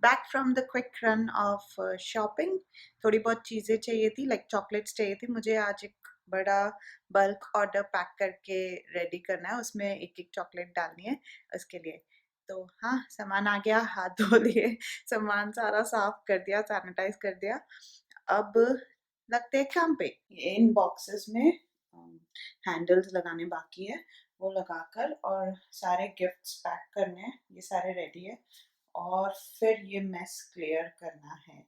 Back from the quick run of shopping. थोड़ी बहुत चीज़ें चाहिए थी, लाइक चॉकलेट्स चाहिए थी मुझे। आज एक बड़ा बल्क ऑर्डर पैक करके रेडी करना है, उसमें एक एक चॉकलेट डालनी है उसके लिए। तो हाँ, सामान आ गया, हाथ धो लिए, सामान सारा साफ कर दिया, सैनिटाइज कर दिया। अब लगते हैं काम पे। इन बॉक्सेस में हैंडल्स लगाने बाकी है, वो लगाकर और सारे गिफ्ट्स पैक करने हैं। ये सारे रेडी है और फिर ये मेस क्लियर करना है।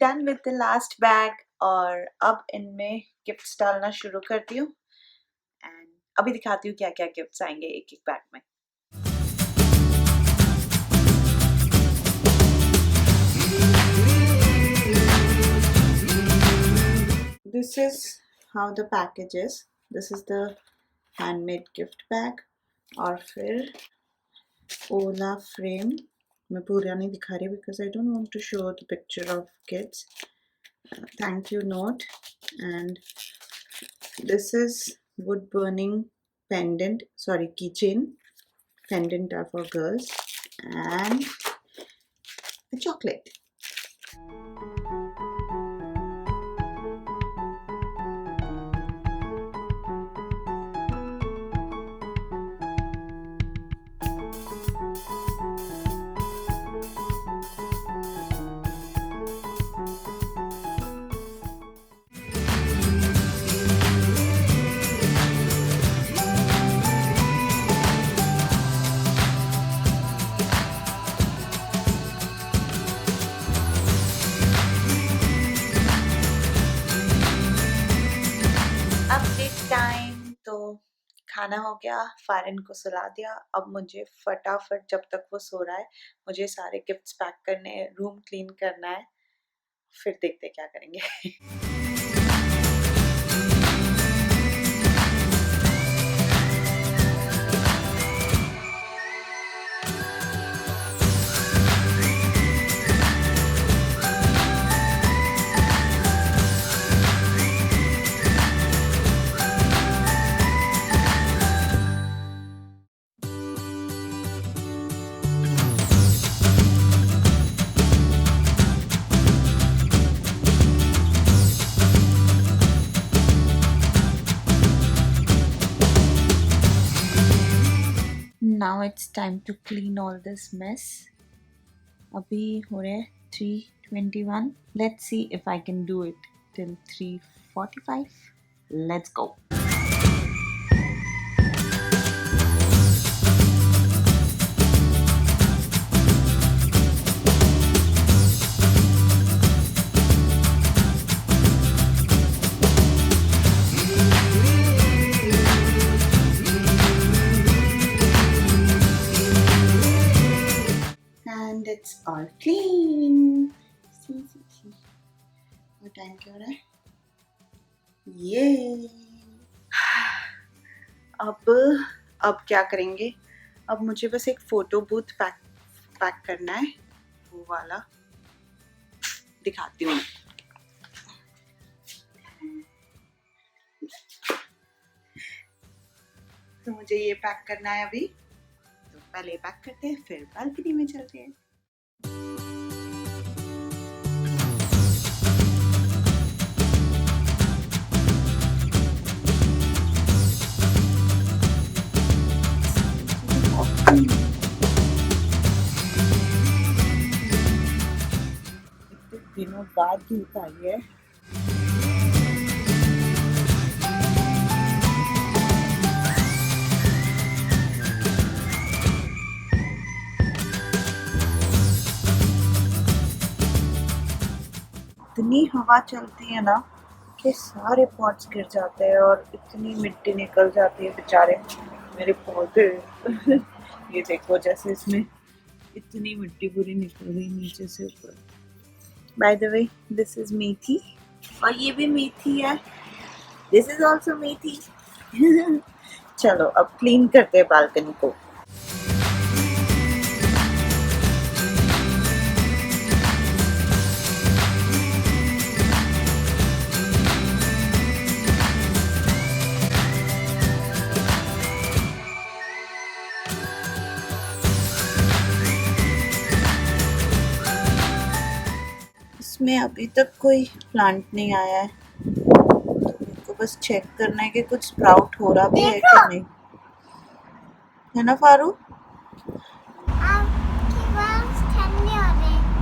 Done with the last bag और अब इनमें गिफ्ट्स डालना शुरू करती हूँ एंड अभी दिखाती हूँ क्या क्या गिफ्ट्स आएंगे एक एक बैग में। This is how the package is. This is the handmade gift bag और फिर ओला फ्रेम। मैं पूरा नहीं दिखा रही because I don't want to show the picture of kids. Thank you note, and this is wood burning pendant, sorry, keychain. Pendant are for girls, and a chocolate. Time तो खाना हो गया, फारिन को सुला दिया। अब मुझे फटाफट, जब तक वो सो रहा है, मुझे सारे गिफ्ट्स पैक करने, रूम क्लीन करना है, फिर देखते क्या करेंगे। Now it's time to clean all this mess. अभी हो रहे 3:21. Let's see if I can do it till 3:45. Let's go. And it's all clean. See. और टाइम क्या हो रहा है? ये अब क्या करेंगे? अब मुझे बस एक फोटो बूथ पैक करना है, वो वाला दिखाती हूँ। तो मुझे ये पैक करना है अभी, तो पहले पैक करते हैं, फिर बालकनी में चलते हैं। इतने दिनों बाद धूप आई है। इतनी हवा चलती है ना के सारे पॉट्स गिर जाते हैं और इतनी मिट्टी निकल जाती है बेचारे मेरे पौधे। ये देखो जैसे इसमें इतनी मिट्टी पूरी निकल गई नीचे से ऊपर। By the way this is methi और ये भी मेथी है। This is also methi. चलो अब क्लीन करते हैं बालकनी को। इसमें अभी तक कोई प्लांट नहीं आया है, तो बस चेक करना है कि कुछ स्प्राउट हो रहा भी है कि नहीं, है ना फारू?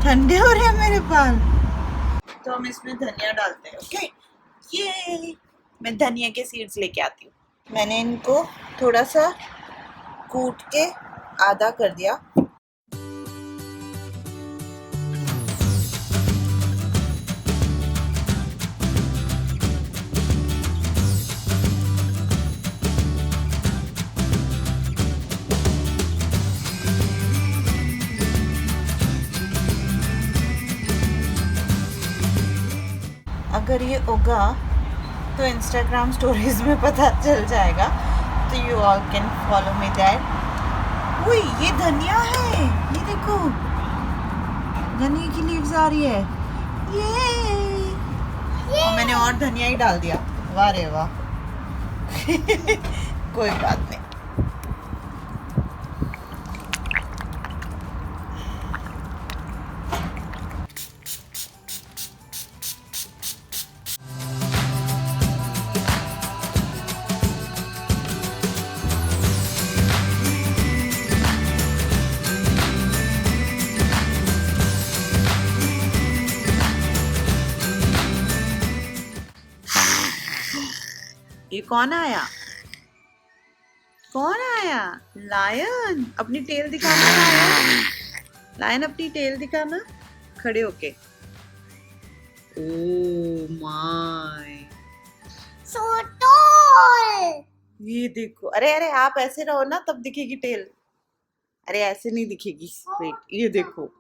ठंडे हो रहे हैं मेरे बाल। तो हम इसमें धनिया डालते हैं। ओके, ये मैं धनिया के सीड्स लेके आती हूँ। मैंने इनको थोड़ा सा कूट के आधा कर दिया। अगर ये उगा तो इंस्टाग्राम स्टोरीज में पता चल जाएगा, तो you all can follow me that. वही ये धनिया है, ये देखो धनिया की लीव्स आ रही है। ये और मैंने और धनिया ही डाल दिया। वाह रे वाह। कोई बात नहीं। ये कौन आया? कौन आया? लायन। अपनी टेल दिखाना लायन। लायन अपनी टेल दिखाना खड़े होके। Oh my, so tall. ये देखो, अरे अरे आप ऐसे रहो ना तब दिखेगी टेल। अरे ऐसे नहीं दिखेगी। वेट, ये देखो।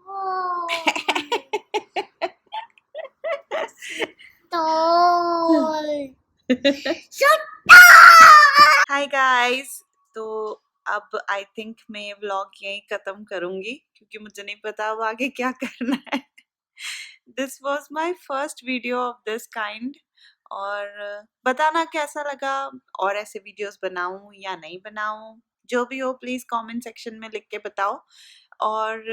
हाय गाइस, तो अब आई थिंक मैं ये व्लॉग यहीं खत्म करूंगी क्योंकि मुझे नहीं पता अब आगे क्या करना है। This was my first video of this kind, और बताना कैसा लगा, और ऐसे वीडियोस बनाऊं या नहीं बनाऊं, जो भी हो प्लीज कमेंट सेक्शन में लिख के बताओ। और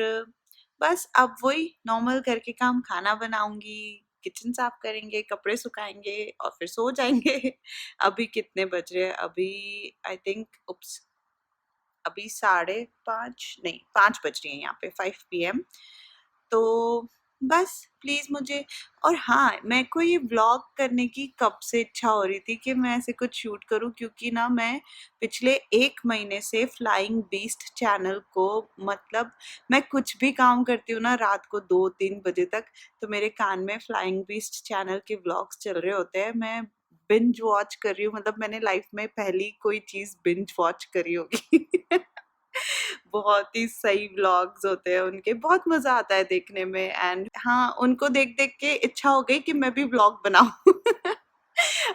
बस अब वही नॉर्मल घर के काम, खाना बनाऊंगी, किचन साफ करेंगे, कपड़े सुखाएंगे और फिर सो जाएंगे। अभी कितने बज रहे हैं? अभी आई थिंक अभी 5:30 नहीं 5 बज रही है यहाँ पे, 5 PM। तो बस प्लीज़ मुझे, और हाँ मेरे को ये व्लॉग करने की कब से इच्छा हो रही थी कि मैं ऐसे कुछ शूट करूं, क्योंकि ना मैं पिछले 1 महीने से फ्लाइंग बीस्ट चैनल को, मतलब मैं कुछ भी काम करती हूँ ना रात को 2-3 बजे तक, तो मेरे कान में फ्लाइंग बीस्ट चैनल के व्लॉग्स चल रहे होते हैं। मैं बिंज वॉच कर रही हूँ, मतलब मैंने लाइफ में पहली कोई चीज़ बिंज वॉच करी होगी। बहुत ही सही व्लॉग्स होते हैं उनके, बहुत मजा आता है देखने में। एंड हाँ, उनको देख देख के इच्छा हो गई कि मैं भी व्लॉग बनाऊं।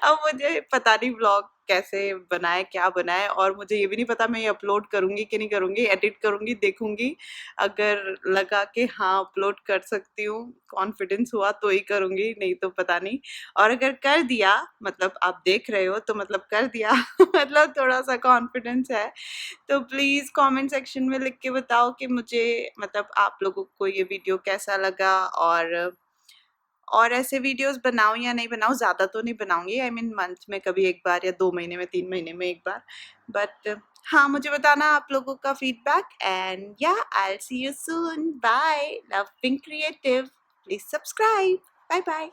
अब मुझे पता नहीं व्लॉग कैसे बनाए, क्या बनाए, और मुझे ये भी नहीं पता मैं ये अपलोड करूंगी कि नहीं करूंगी। एडिट करूंगी, देखूंगी, अगर लगा कि हाँ अपलोड कर सकती हूँ, कॉन्फिडेंस हुआ तो ही करूंगी, नहीं तो पता नहीं। और अगर कर दिया, मतलब आप देख रहे हो तो मतलब कर दिया, मतलब थोड़ा सा कॉन्फिडेंस है, तो प्लीज़ कमेंट सेक्शन में लिख के बताओ कि मुझे, मतलब आप लोगों को ये वीडियो कैसा लगा, और ऐसे वीडियोस बनाऊं या नहीं बनाऊं। ज़्यादा तो नहीं बनाऊंगी, आई मीन मंथ में कभी एक बार, या 2 महीने में, 3 महीने में एक बार, बट हाँ मुझे बताना आप लोगों का feedback. And yeah I will see you soon. Bye, love being creative, please subscribe. Bye bye.